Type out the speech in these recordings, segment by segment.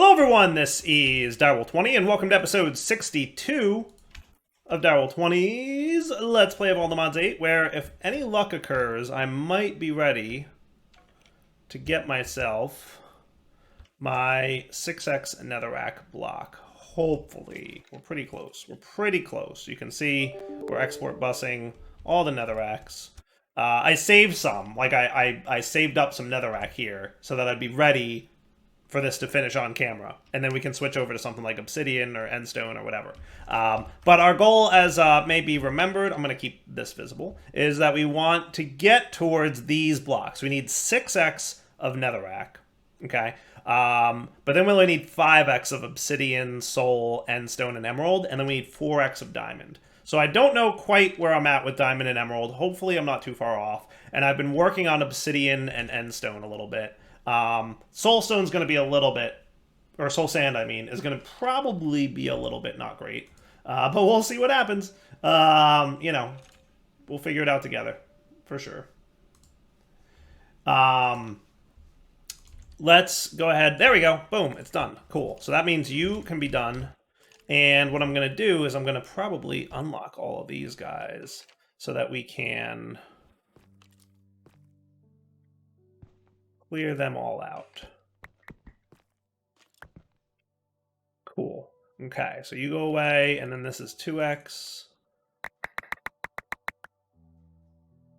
Hello everyone, this is Direwolf20 and welcome to episode 62 of Direwolf20's Let's Play of All the Mods 8, where if any luck occurs, I might be ready to get myself my 6x netherrack block. Hopefully. We're pretty close. We're pretty close. You can see we're export busing all the netherracks. I saved some. Like, I saved up some netherrack here so that I'd be ready for this to finish on camera, and then we can switch over to something like Obsidian or Endstone or whatever. But our goal, as may be remembered, I'm going to keep this visible, is that we want to get towards these blocks. We need 6x of netherrack, okay? But then we only need 5x of Obsidian, Soul, Endstone, and Emerald, and then we need 4x of Diamond. So I don't know quite where I'm at with Diamond and Emerald. Hopefully I'm not too far off. And I've been working on Obsidian and Endstone a little bit. Soulstone's going to be a little bit, or Soul Sand, I mean, is going to probably be a little bit not great. But we'll see what happens. You know, we'll figure it out together, for sure. Let's go ahead. There we go. Boom, it's done. Cool. So that means you can be done. And what I'm going to do is I'm going to probably unlock all of these guys so that we can clear them all out. Cool. Okay, so you go away, and then this is 2x.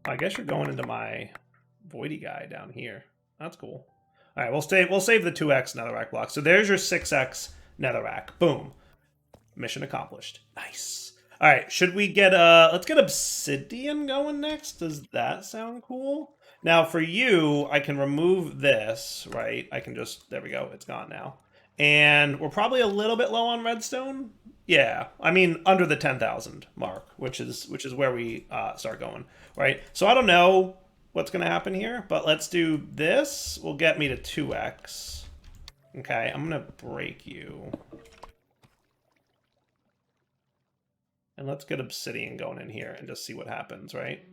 I guess you're going into my voidy guy down here. That's cool. All right, we'll save the 2x netherrack block. So there's your 6x netherrack. Boom. Mission accomplished. Nice. All right, should we get let's get Obsidian going next. Does that sound cool? Now for you, I can remove this, right? I can just, there we go, it's gone now. And we're probably a little bit low on redstone. Yeah, I mean under the 10,000 mark, which is where we start going, right? So I don't know what's gonna happen here, but let's do this. Will get me to 2x. Okay, I'm gonna break you. And let's get Obsidian going in here and just see what happens, right?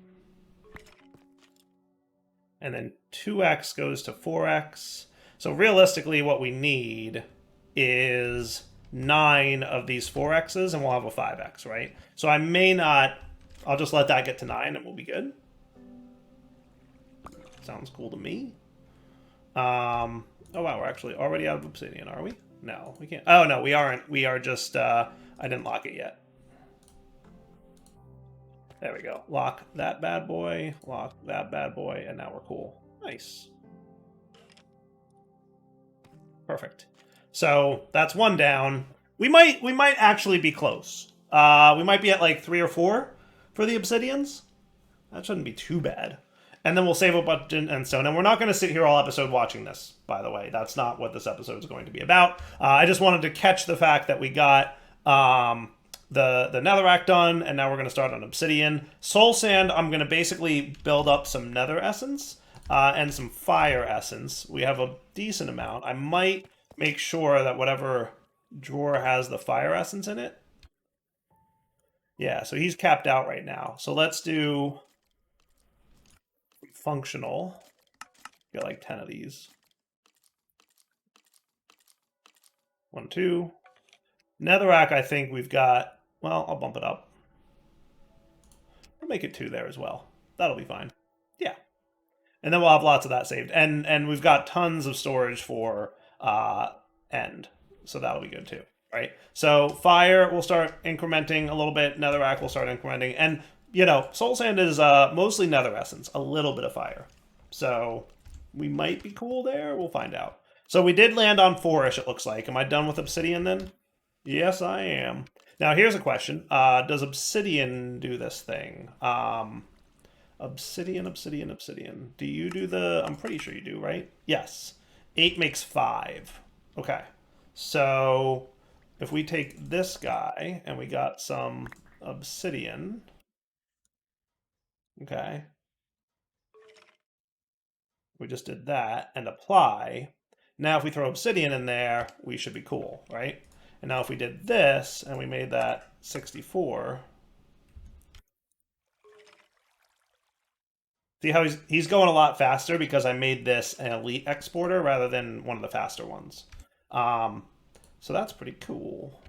And then 2x goes to 4x. So realistically, what we need is 9 of these 4x's, and we'll have a 5x, right? So I may not... I'll just let that get to 9, and we'll be good. Sounds cool to me. Oh, wow, we're actually already out of Obsidian, are we? No, we can't. Oh, no, we aren't. We are just... I didn't lock it yet. There we go. Lock that bad boy, lock that bad boy, and now we're cool. Nice. Perfect. So that's one down. We might actually be close. We might be at like 3 or 4 for the Obsidians. That shouldn't be too bad. And then we'll save a bunch in Endstone. And we're not going to sit here all episode watching this, by the way. That's not what this episode is going to be about. I just wanted to catch the fact that we got... the netherrack done, and now we're going to start on Obsidian. Soul Sand, I'm going to basically build up some nether essence and some fire essence. We have a decent amount. I might make sure that whatever drawer has the fire essence in it. Yeah, so he's capped out right now. So let's do functional. Get like 10 of these. 1, 2. Netherrack, I think we've got... Well, I'll bump it up. I'll make it 2 there as well. That'll be fine. Yeah. And then we'll have lots of that saved. And we've got tons of storage for end. So that'll be good too, right? So fire will start incrementing a little bit. Netherrack will start incrementing. And, you know, Soul Sand is mostly nether essence. A little bit of fire. So we might be cool there. We'll find out. So we did land on 4-ish, it looks like. Am I done with Obsidian then? Yes, I am. Now, here's a question. Does Obsidian do this thing? Obsidian. Do you do the... I'm pretty sure you do, right? Yes. 8 makes 5. Okay. So, if we take this guy, and we got some Obsidian... Okay. We just did that, and apply. Now, if we throw Obsidian in there, we should be cool, right? And now if we did this, and we made that 64... See how he's going a lot faster because I made this an elite exporter rather than one of the faster ones. So that's pretty cool,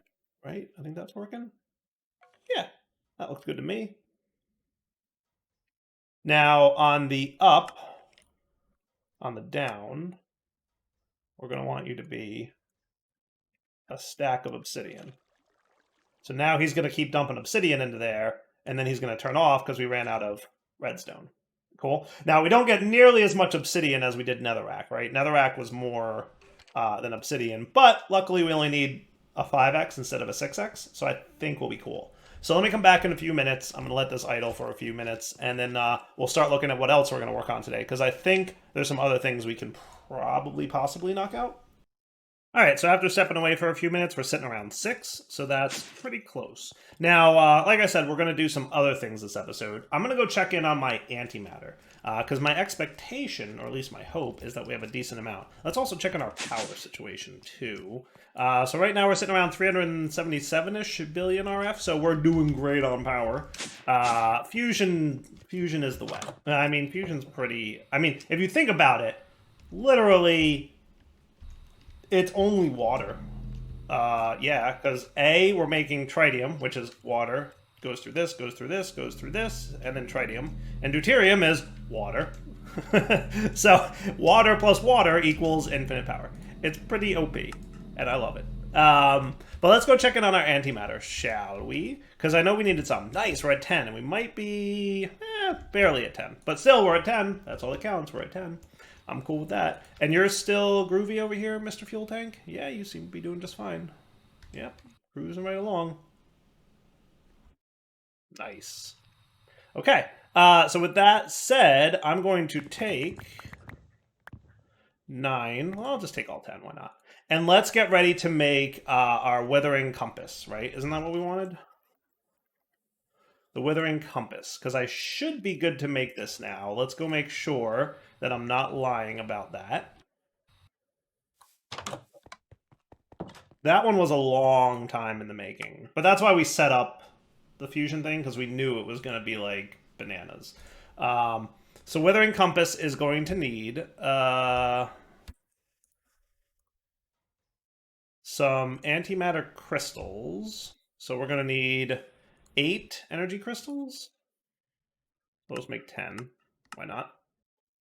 right? I think that's working. Yeah, that looks good to me. Now on the up, on the down, we're going to want you to be a stack of obsidian. So now he's going to keep dumping obsidian into there, and then he's going to turn off because we ran out of redstone. Cool. Now, we don't get nearly as much obsidian as we did netherrack, right? Netherrack was more than obsidian, but luckily we only need a 5x instead of a 6x, so I think we'll be cool. So let me come back in a few minutes. I'm going to let this idle for a few minutes, and then we'll start looking at what else we're going to work on today, because I think there's some other things we can possibly knock out. All right, so after stepping away for a few minutes, we're sitting around 6, so that's pretty close. Now, like I said, we're going to do some other things this episode. I'm going to go check in on my antimatter, because my expectation, or at least my hope, is that we have a decent amount. Let's also check on our power situation, too. So right now we're sitting around 377-ish billion RF, so we're doing great on power. Fusion is the way. I mean, fusion's pretty... I mean, if you think about it, literally... It's only water. Yeah, because A, we're making tritium, which is water. Goes through this, goes through this, goes through this, and then tritium. And deuterium is water. So, water plus water equals infinite power. It's pretty OP, and I love it. But let's go check in on our antimatter, shall we? Because I know we needed some. Nice, we're at 10, and we might be barely at 10. But still, we're at 10. That's all that counts, we're at 10. I'm cool with that. And you're still groovy over here, Mr. Fuel Tank? Yeah, you seem to be doing just fine. Yep, cruising right along. Nice. Okay, so with that said, I'm going to take 9. Well, I'll just take all 10, why not? And let's get ready to make our withering compass, right? Isn't that what we wanted? The withering compass, because I should be good to make this now. Let's go make sure that I'm not lying about that. That one was a long time in the making, but that's why we set up the fusion thing, because we knew it was going to be like bananas. So withering compass is going to need some antimatter crystals. So we're going to need 8 energy crystals. Those make 10. Why not?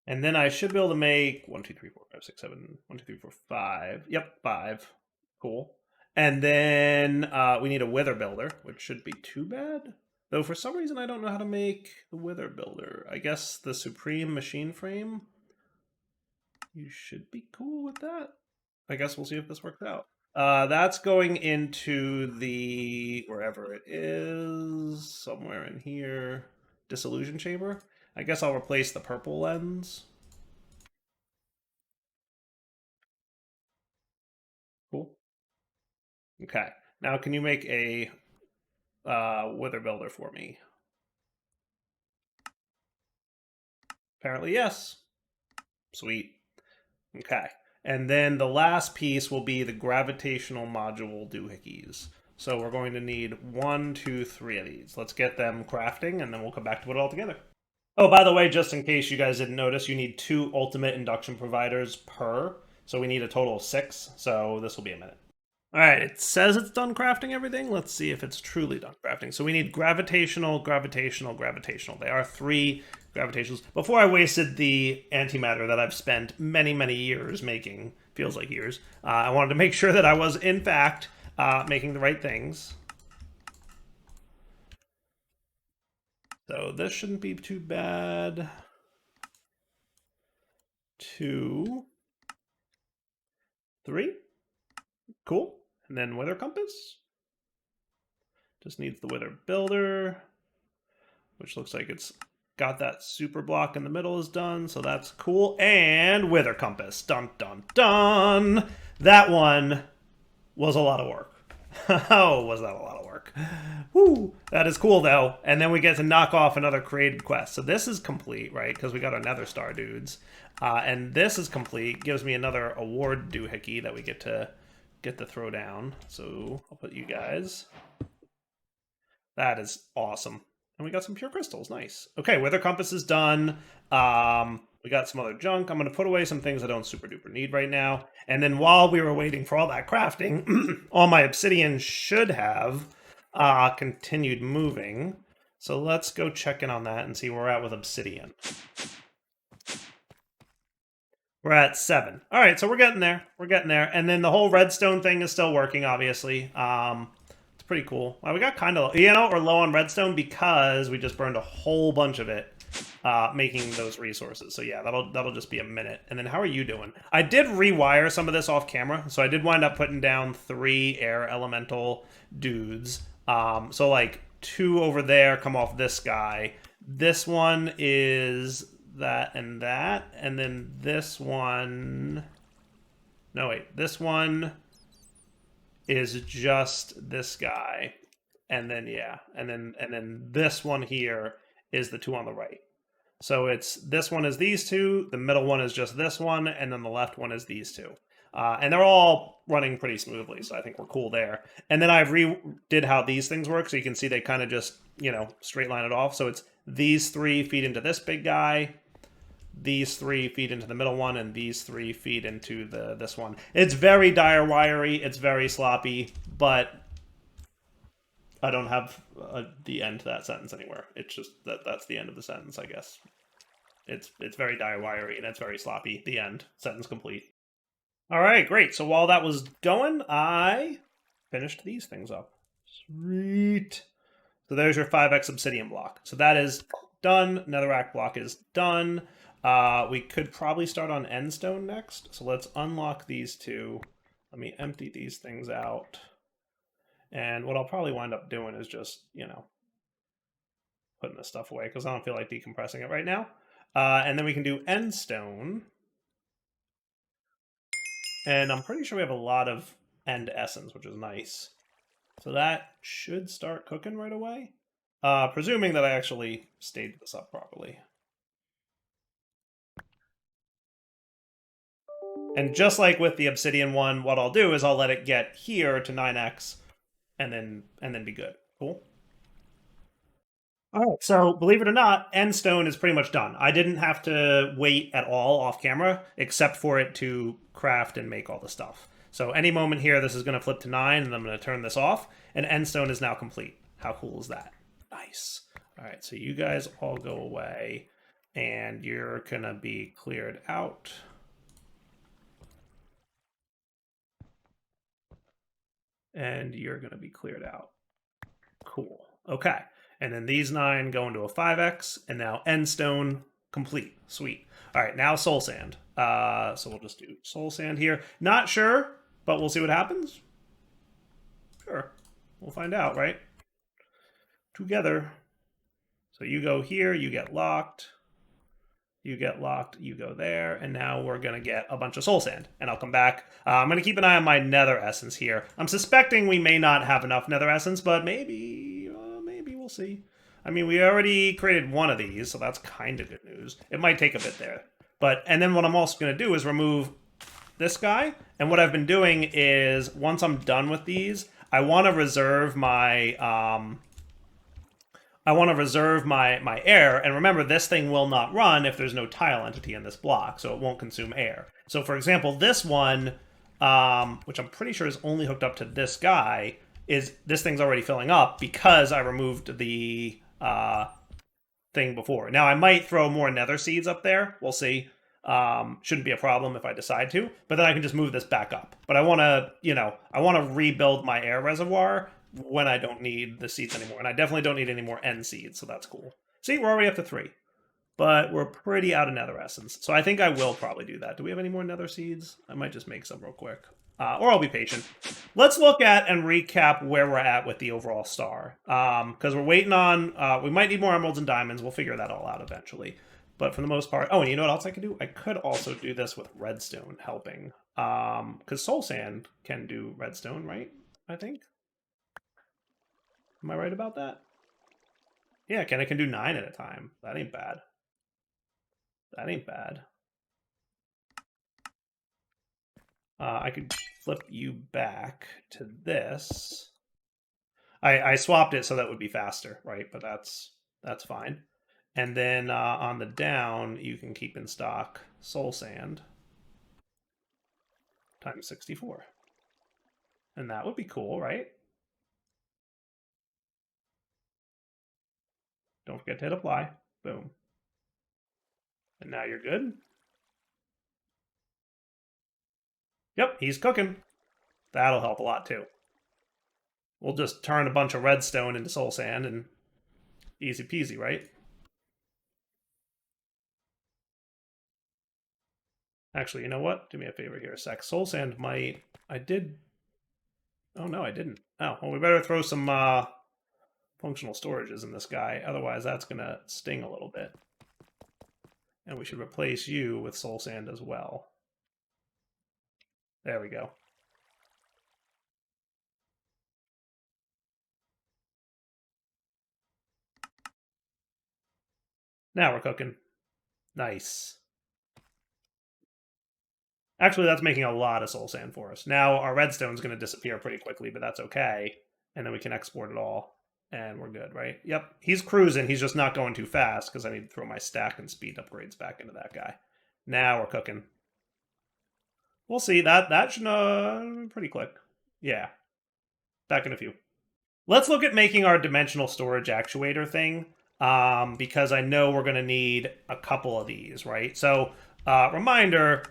And then I should be able to make 1, 2, 3, 4, 5, 6, 7. 1, 2, 3, 4, 5. Yep, 5. Cool. And then we need a wither builder, which should be too bad. Though for some reason I don't know how to make the wither builder. I guess the supreme machine frame. You should be cool with that. I guess we'll see if this works out. That's going into the, wherever it is, somewhere in here, dissolution chamber. I guess I'll replace the purple lens. Cool. Okay. Now can you make a wither builder for me? Apparently yes. Sweet. Okay. And then the last piece will be the gravitational module doohickeys. So we're going to need 1, 2, 3 of these. Let's get them crafting, and then we'll come back to put it all together. Oh, by the way, just in case you guys didn't notice, you need 2 ultimate induction providers per. So we need a total of 6. So this will be a minute. All right, it says it's done crafting everything. Let's see if it's truly done crafting. So we need gravitational, gravitational, gravitational. They are 3 gravitationals. Before I wasted the antimatter that I've spent many, many years making, feels like years, I wanted to make sure that I was, in fact, making the right things. So this shouldn't be too bad. 2, 3. Cool. And then wither compass. Just needs the wither builder, which looks like it's got that super block in the middle is done, so that's cool. And wither compass. Dun, dun, dun. That one was a lot of work. Oh, was that a lot of work. Woo. That is cool, though. And then we get to knock off another created quest. So this is complete, right? Because we got our nether star dudes. And this is complete. Gives me another award doohickey that we get to throw down. So I'll put you guys. That is awesome. And we got some pure crystals. Nice. Okay, wither compass is done. We got some other junk. I'm going to put away some things I don't super duper need right now. And then while we were waiting for all that crafting, all my obsidian should have continued moving. So let's go check in on that and see where we're at with obsidian. We're at 7. All right, so we're getting there. We're getting there. And then the whole redstone thing is still working, obviously. It's pretty cool. Well, we got kind of, we're low on redstone because we just burned a whole bunch of it, making those resources. So yeah, that'll just be a minute. And then how are you doing? I did rewire some of this off camera, so I did wind up putting down 3 air elemental dudes. So like 2 over there come off this guy. This one is that, and then this one. No, wait, this one is just this guy, and then and then this one here is the 2 on the right. So it's this one is these 2, the middle one is just this one, and then the left one is these 2. And they're all running pretty smoothly, so I think we're cool there. And then I redid how these things work, so you can see they kind of just, straight line it off. So it's these 3 feed into this big guy, these 3 feed into the middle one, and these 3 feed into this one. It's very dire wiry, it's very sloppy, but I don't have the end to that sentence anywhere. It's just that's the end of the sentence, I guess. It's very dire wiry and it's very sloppy. The end. Sentence complete. All right, great. So while that was going, I finished these things up. Sweet. So there's your 5x obsidian block. So that is done. Netherrack block is done. We could probably start on endstone next. So let's unlock these 2. Let me empty these things out. And what I'll probably wind up doing is just, putting this stuff away because I don't feel like decompressing it right now. And then we can do endstone. And I'm pretty sure we have a lot of end essence, which is nice. So that should start cooking right away. Presuming that I actually staged this up properly. And just like with the obsidian one, what I'll do is I'll let it get here to 9x and then be good. Cool. All right, so believe it or not, endstone is pretty much done. I didn't have to wait at all off camera, except for it to craft and make all the stuff. So any moment here, this is going to flip to 9, and I'm going to turn this off, and endstone is now complete. How cool is that? Nice. All right, so you guys all go away, and you're going to be cleared out. And you're going to be cleared out. Cool. Okay. And then these 9 go into a 5x, and now endstone complete. Sweet. All right, now soul sand. So we'll just do soul sand here. Not sure, but we'll see what happens. Sure. We'll find out, right? Together. So you go here, you get locked. You get locked, you go there, and now we're going to get a bunch of soul sand. And I'll come back. I'm going to keep an eye on my nether essence here. I'm suspecting we may not have enough nether essence, but maybe we'll see. I mean, we already created one of these, so that's kind of good news. It might take a bit there. And then what I'm also going to do is remove this guy. And what I've been doing is, once I'm done with these, I want to reserve my... my air, and remember, this thing will not run if there's no tile entity in this block, so it won't consume air. So for example, this one, which I'm pretty sure is only hooked up to this guy, this thing's already filling up because I removed the thing before. Now I might throw more nether seeds up there, we'll see. Shouldn't be a problem if I decide to, but then I can just move this back up. But I want to rebuild my air reservoir when I don't need the seeds anymore. And I definitely don't need any more end seeds, so that's cool. See, we're already up to 3. But we're pretty out of nether essence. So I think I will probably do that. Do we have any more nether seeds? I might just make some real quick. Or I'll be patient. Let's look at and recap where we're at with the overall star. Because we're waiting on... we might need more emeralds and diamonds. We'll figure that all out eventually. But for the most part... Oh, and you know what else I could do? I could also do this with redstone helping. Because soul sand can do redstone, right? I think. Am I right about that? Yeah, it can do 9 at a time. That ain't bad. That ain't bad. I could flip you back to this. I swapped it so that would be faster, right? But that's fine. And then on the down, you can keep in stock soul sand times 64. And that would be cool, right? Don't forget to hit apply. Boom. And now you're good. Yep, he's cooking. That'll help a lot too. We'll just turn a bunch of redstone into soul sand and easy peasy, right? Actually, you know what? Do me a favor here a sec. Soul sand might... I did... Oh, no, I didn't. Oh, well, we better throw some functional storages in this guy. Otherwise, that's going to sting a little bit. And we should replace you with soul sand as well. There we go. Now we're cooking. Nice. Actually, that's making a lot of soul sand for us. Now our redstone's going to disappear pretty quickly, but that's okay. And then we can export it all. And we're good, right? Yep. He's cruising. He's just not going too fast because I need to throw my stack and speed upgrades back into that guy. Now we're cooking. We'll see. That should pretty quick. Yeah. Back in a few. Let's look at making our dimensional storage actuator thing, because I know we're going to need a couple of these, right? So, reminder,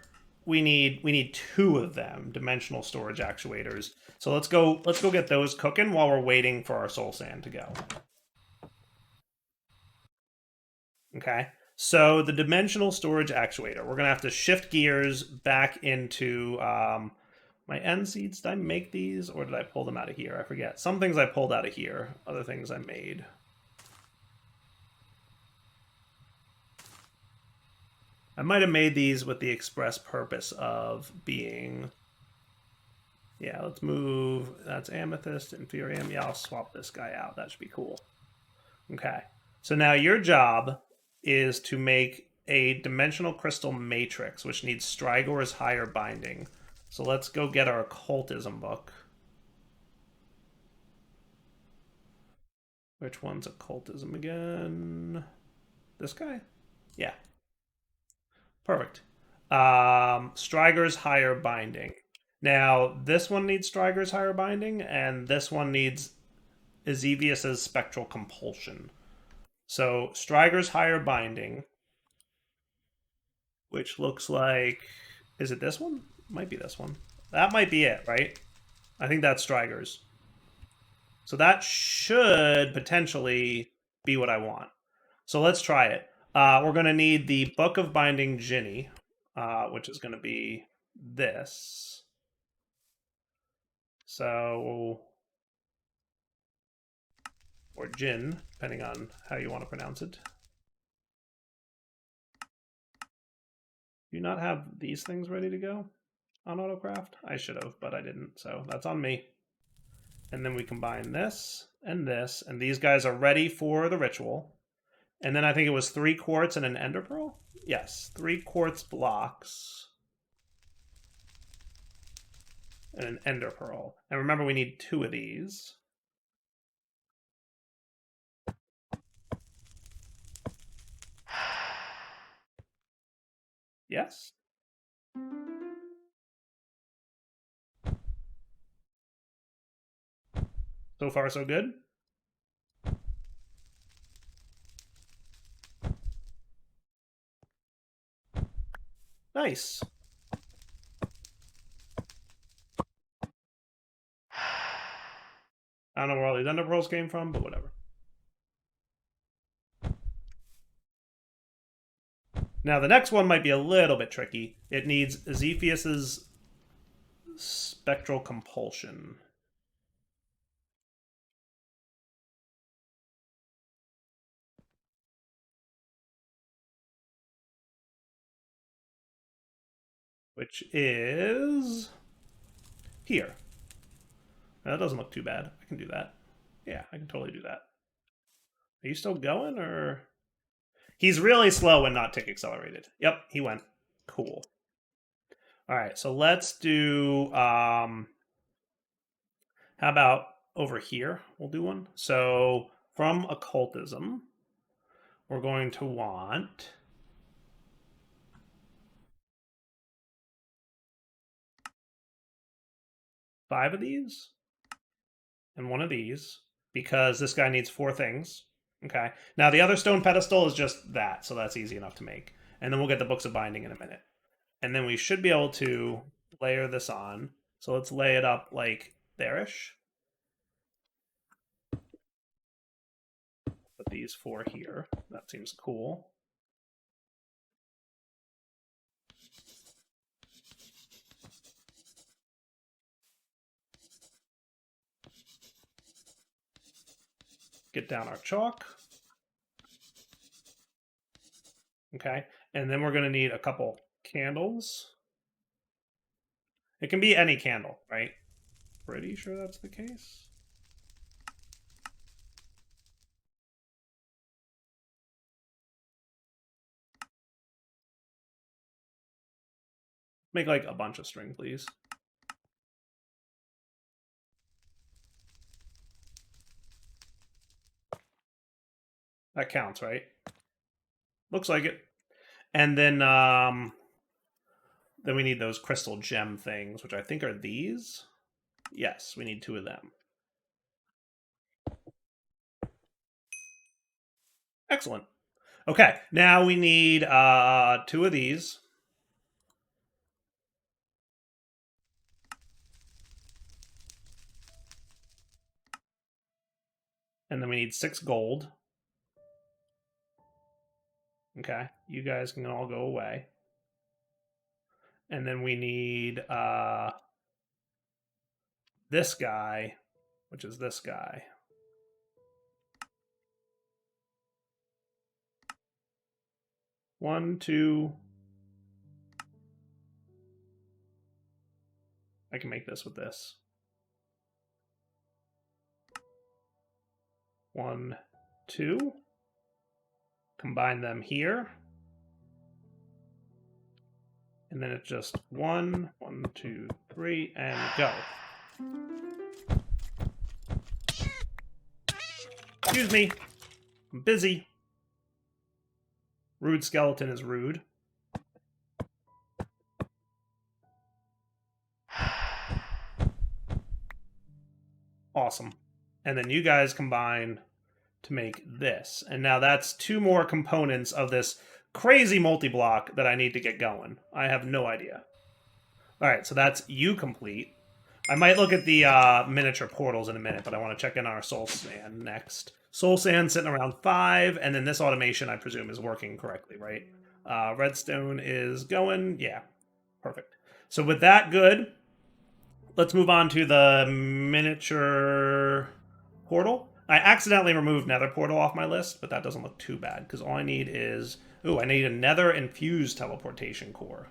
we need two of them, dimensional storage actuators. So let's go get those cooking while we're waiting for our soul sand to go. Okay. So the dimensional storage actuator, we're going to have to shift gears back into my end seeds. Did I make these or did I pull them out of here? I forget. Some things I pulled out of here. Other things I made. I might have made these with the express purpose of being... Yeah, let's move. That's amethyst, inferium. Yeah, I'll swap this guy out. That should be cool. Okay. So now your job is to make a dimensional crystal matrix, which needs Strigor's higher binding. So let's go get our occultism book. Which one's occultism again? This guy? Yeah. Perfect. Strigor's higher binding. Now, this one needs Strigor's higher binding, and this one needs Ezevius's spectral compulsion. So, Strigor's higher binding, which looks like... Is it this one? Might be this one. That might be it, right? I think that's Strigor's. So that should potentially be what I want. So let's try it. We're going to need the Book of Binding Ginny, which is going to be this. So, or Jin, depending on how you want to pronounce it. Do you not have these things ready to go on AutoCraft? I should have, but I didn't, so that's on me. And then we combine this, and these guys are ready for the ritual. And then I think it was 3 quartz and an ender pearl? Yes, 3 quartz blocks and an ender pearl. And remember, we need 2 of these. Yes. So far, so good. Nice. I don't know where all these ender pearls came from, but whatever. Now, the next one might be a little bit tricky. It needs Zephyus's spectral compulsion. Which is here. That doesn't look too bad. I can do that. Yeah, I can totally do that. Are you still going, or...? He's really slow when not tick accelerated. Yep, he went. Cool. All right, so let's do... how about over here? We'll do one. So from occultism, we're going to want five of these and one of these, because this guy needs 4 things. Okay. Now the other stone pedestal is just that, so that's easy enough to make. And then we'll get the books of binding in a minute. And then we should be able to layer this on. So let's lay it up like there-ish. Put these 4 here. That seems cool. Get down our chalk. Okay, and then we're going to need a couple candles. It can be any candle, right? Pretty sure that's the case. Make like a bunch of string, please. That counts, right? Looks like it. And then we need those crystal gem things, which I think are these. Yes, we need 2 of them. Excellent. Okay, now we need 2 of these. And then we need 6 gold. Okay, you guys can all go away. And then we need this guy, which is this guy. One, two. I can make this with this. 1, 2. Combine them here. And then it's just 1, 1, 2, 3, and go. Excuse me. I'm busy. Rude skeleton is rude. Awesome. And then you guys combine to make this. And now that's 2 more components of this crazy multi-block that I need to get going. I have no idea. All right, so that's you complete. I might look at the miniature portals in a minute, but I want to check in our soul sand next. Soul sand sitting around 5, and then this automation, I presume, is working correctly, right? Redstone is going. Yeah, perfect. So with that good, let's move on to the miniature portal. I accidentally removed nether portal off my list, but that doesn't look too bad, because all I need is... Ooh, I need a nether infused teleportation core.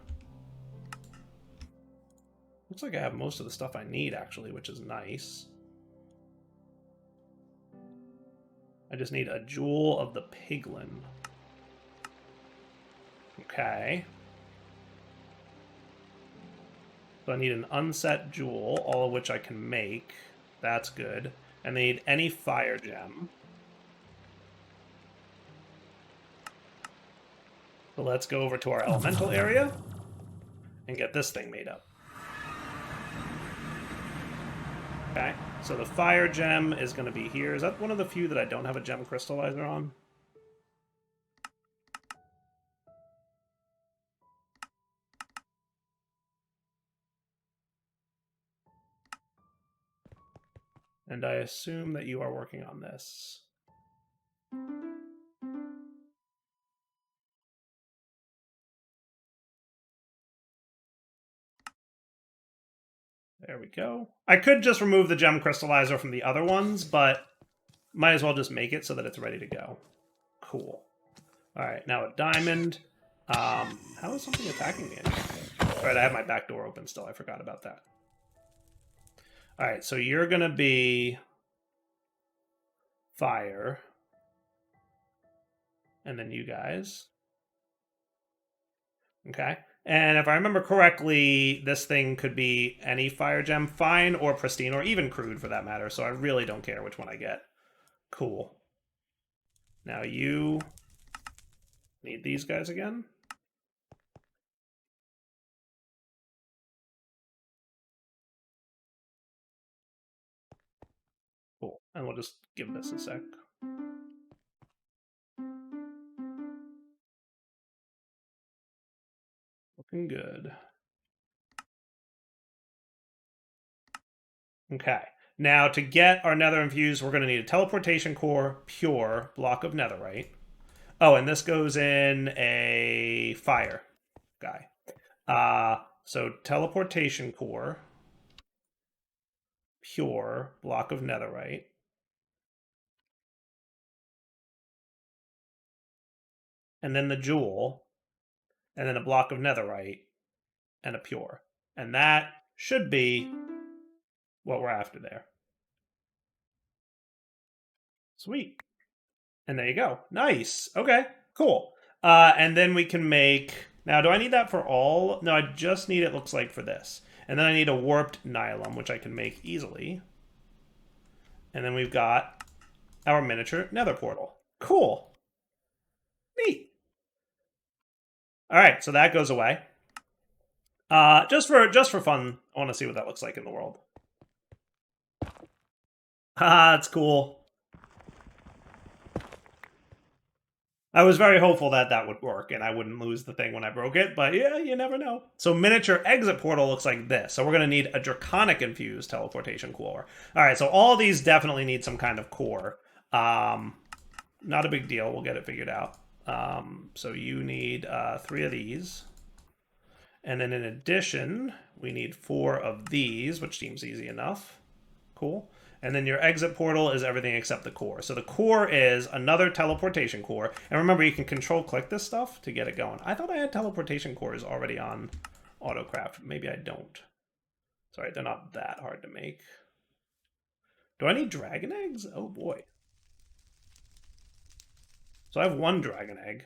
Looks like I have most of the stuff I need, actually, which is nice. I just need a jewel of the piglin. Okay. So I need an unset jewel, all of which I can make. That's good. And I need any fire gem. So let's go over to our elemental area and get this thing made up. Okay, so the fire gem is going to be here. Is that one of the few that I don't have a gem crystallizer on? And I assume that you are working on this. There we go. I could just remove the gem crystallizer from the other ones, but might as well just make it so that it's ready to go. Cool. All right, now a diamond. How is something attacking me? All right, I have my back door open still. I forgot about that. All right, so you're going to be fire. And then you guys. Okay. And if I remember correctly, this thing could be any fire gem, fine or pristine, or even crude for that matter. So I really don't care which one I get. Cool. Now you Need these guys again. Cool. And we'll just give this a sec. Looking good. Okay. Now, to get our nether infused, we're going to need a teleportation core, pure, block of netherite. Oh, and this goes in a fire guy. So teleportation core, pure, block of netherite. And then the jewel, and then a block of netherite, and a pure. And that should be what we're after there. Sweet. And there you go. Nice. Okay, cool. And then we can make... Now, do I need that for all? No, I just need it, looks like, for this. And then I need a warped nylon, which I can make easily. And then we've got our miniature nether portal. Cool. Neat. All right, so that goes away. Just for fun, I want to see what that looks like in the world. Haha, it's cool. I was very hopeful that that would work and I wouldn't lose the thing when I broke it, but yeah, you never know. So miniature exit portal looks like this. So we're going to need a draconic infused teleportation core. All right, so all these definitely need some kind of core. Not a big deal. We'll get it figured out. So you need 3 of these. And then in addition, we need 4 of these, which seems easy enough. Cool. And then your exit portal is everything except the core. So the core is another teleportation core. And remember, you can control-click this stuff to get it going. I thought I had teleportation cores already on AutoCraft. Maybe I don't. Sorry, they're not that hard to make. Do I need dragon eggs? Oh, boy. So I have 1 dragon egg.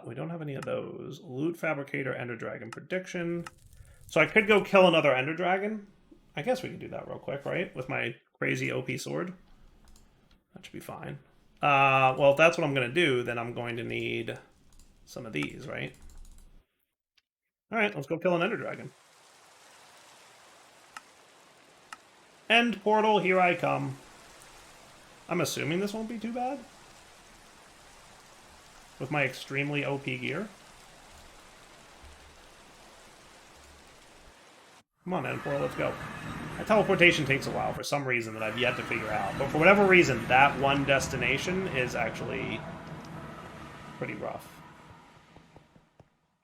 We don't have any of those. Loot Fabricator, Ender Dragon Prediction. So I could go kill another Ender Dragon. I guess we can do that real quick, right? With my crazy OP sword. That should be fine. Well, if that's what I'm going to do, then I'm going to need some of these, right? Alright, let's go kill an Ender Dragon. End portal, here I come. I'm assuming this won't be too bad. With my extremely OP gear. Come on, end portal, let's go. That teleportation takes a while for some reason that I've yet to figure out. But for whatever reason, that one destination is actually pretty rough.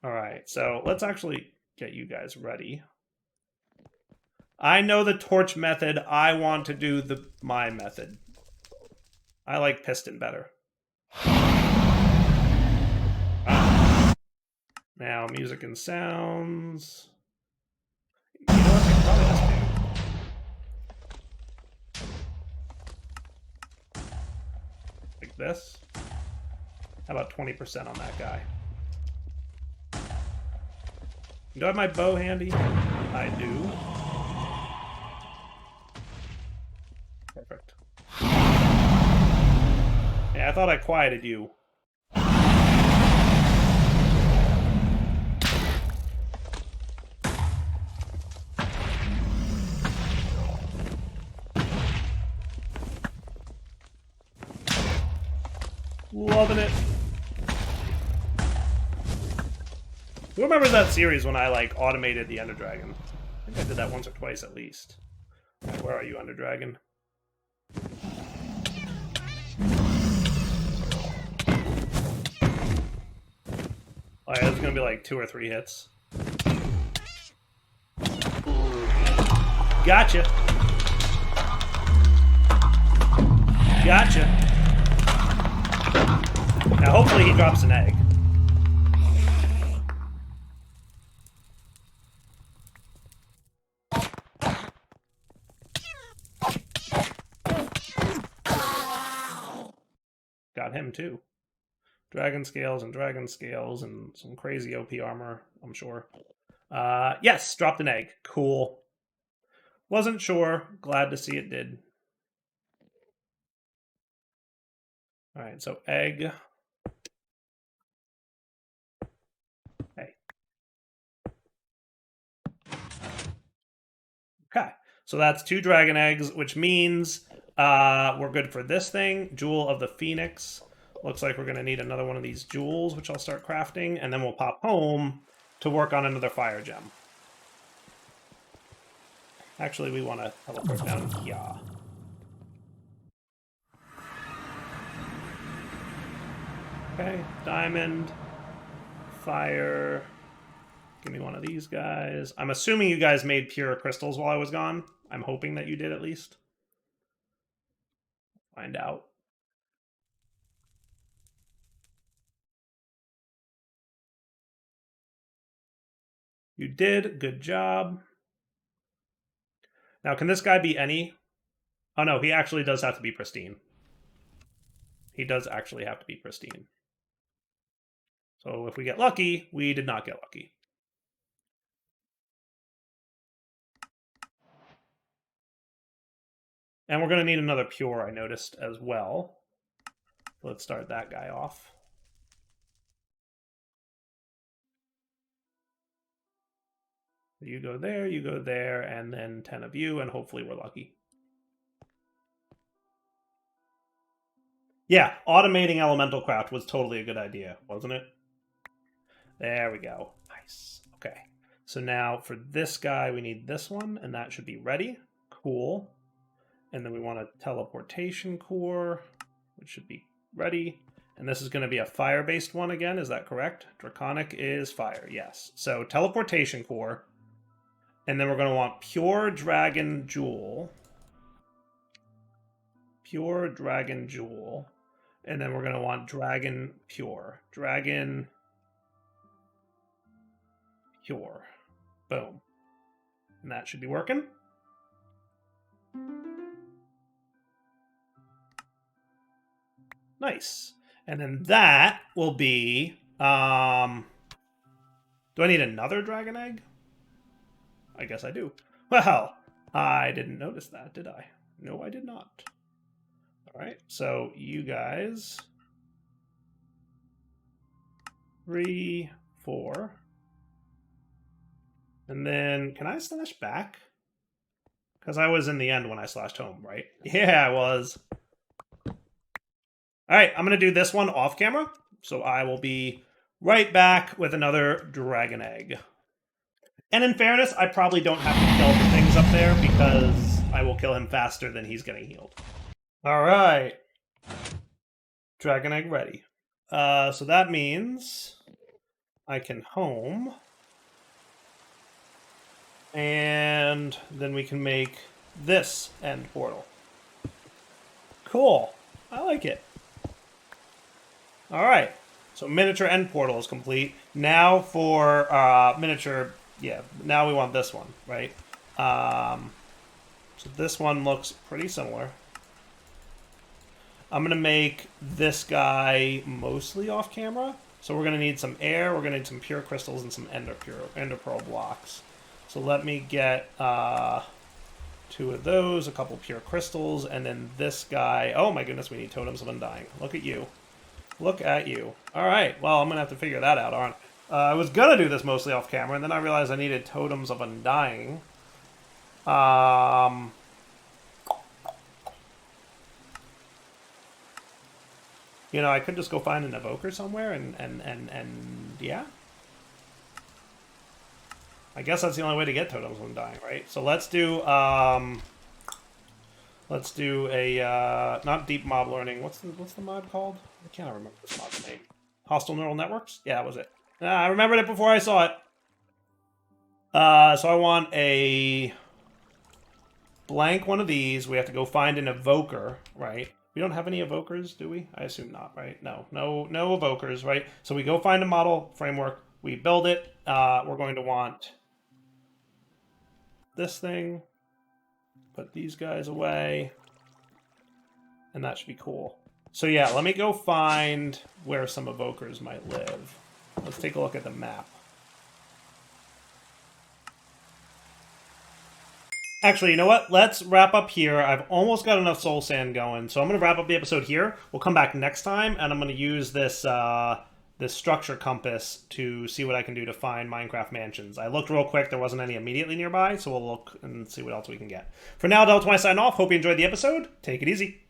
Alright, so let's actually get you guys ready. I know the torch method. I want to do my method. I like piston better. Now, music and sounds. You know what? I probably have to. Like this. How about 20% on that guy? Do I have my bow handy? I do. Perfect. Yeah, I thought I quieted you. Loving it. Who remembers that series when I, like, automated the Ender Dragon? I think I did that once or twice at least. Right, where are you, Ender Dragon? Oh yeah, there's gonna be like 2 or 3 hits. Gotcha. Gotcha. Now hopefully he drops an egg. Got him too. Dragon scales and some crazy OP armor, I'm sure. Yes, dropped an egg. Cool. Wasn't sure. Glad to see it did. Alright, so egg. So that's 2 dragon eggs, which means we're good for this thing. Jewel of the Phoenix. Looks like we're going to need another one of these jewels, which I'll start crafting, and then we'll pop home to work on another fire gem. Actually, we want to teleport down here. Okay, diamond, fire. Give me one of these guys. I'm assuming you guys made pure crystals while I was gone. I'm hoping that you did at least. Find out. You did. Good job. Now, can this guy be any? Oh, no, he actually does have to be pristine. He does actually have to be pristine. So if we get lucky, we did not get lucky. And we're going to need another pure, I noticed, as well. Let's start that guy off. You go there, and then 10 of you, and hopefully we're lucky. Yeah, automating elemental craft was totally a good idea, wasn't it? There we go. Nice. Okay. So now for this guy, we need this one, and that should be ready. Cool. And then we want a teleportation core, which should be ready. And this is going to be a fire-based one again, is that correct? Draconic is fire, yes. So teleportation core. And then we're going to want pure dragon jewel. Pure dragon jewel. And then we're going to want dragon pure. Dragon pure. Boom. And that should be working. Nice. And then that will be... do I need another dragon egg? I guess I do. Well, I didn't notice that, did I? No, I did not. All right, so you guys... 3, 4. And then, can I slash back? Because I was in the end when I slashed home, right? Yeah, I was. All right, I'm going to do this one off camera. So I will be right back with another dragon egg. And in fairness, I probably don't have to kill the things up there because I will kill him faster than he's getting healed. All right. Dragon egg ready. So that means I can home. And then we can make this end portal. Cool. I like it. All right. So miniature end portal is complete. Now for miniature, yeah, now we want this one, right? So this one looks pretty similar. I'm going to make this guy mostly off camera. So we're going to need some air, we're going to need some pure crystals, and some ender pearl blocks. So let me get 2 of those, a couple pure crystals, and then this guy. Oh my goodness, we need totems of undying. Look at you. Look at you. All right, well, I'm going to have to figure that out, aren't I? I was going to do this mostly off camera, and then I realized I needed totems of undying. You know, I could just go find an evoker somewhere and yeah. I guess that's the only way to get totems of undying, right? So let's do a not deep mob learning. What's the mod called? I can't remember this mod's name. Hostile neural networks? Yeah, that was it. I remembered it before I saw it. So I want a blank one of these. We have to go find an evoker, right? We don't have any evokers, do we? I assume not, right? No evokers, right? So we go find a model framework. We build it. We're going to want this thing. Put these guys away. And that should be cool. So yeah, let me go find where some evokers might live. Let's take a look at the map. Actually, you know what? Let's wrap up here. I've almost got enough soul sand going, so I'm going to wrap up the episode here. We'll come back next time, and I'm going to use this this structure compass to see what I can do to find Minecraft mansions. I looked real quick. There wasn't any immediately nearby, so we'll look and see what else we can get. For now, Delta 20 sign off. Hope you enjoyed the episode. Take it easy.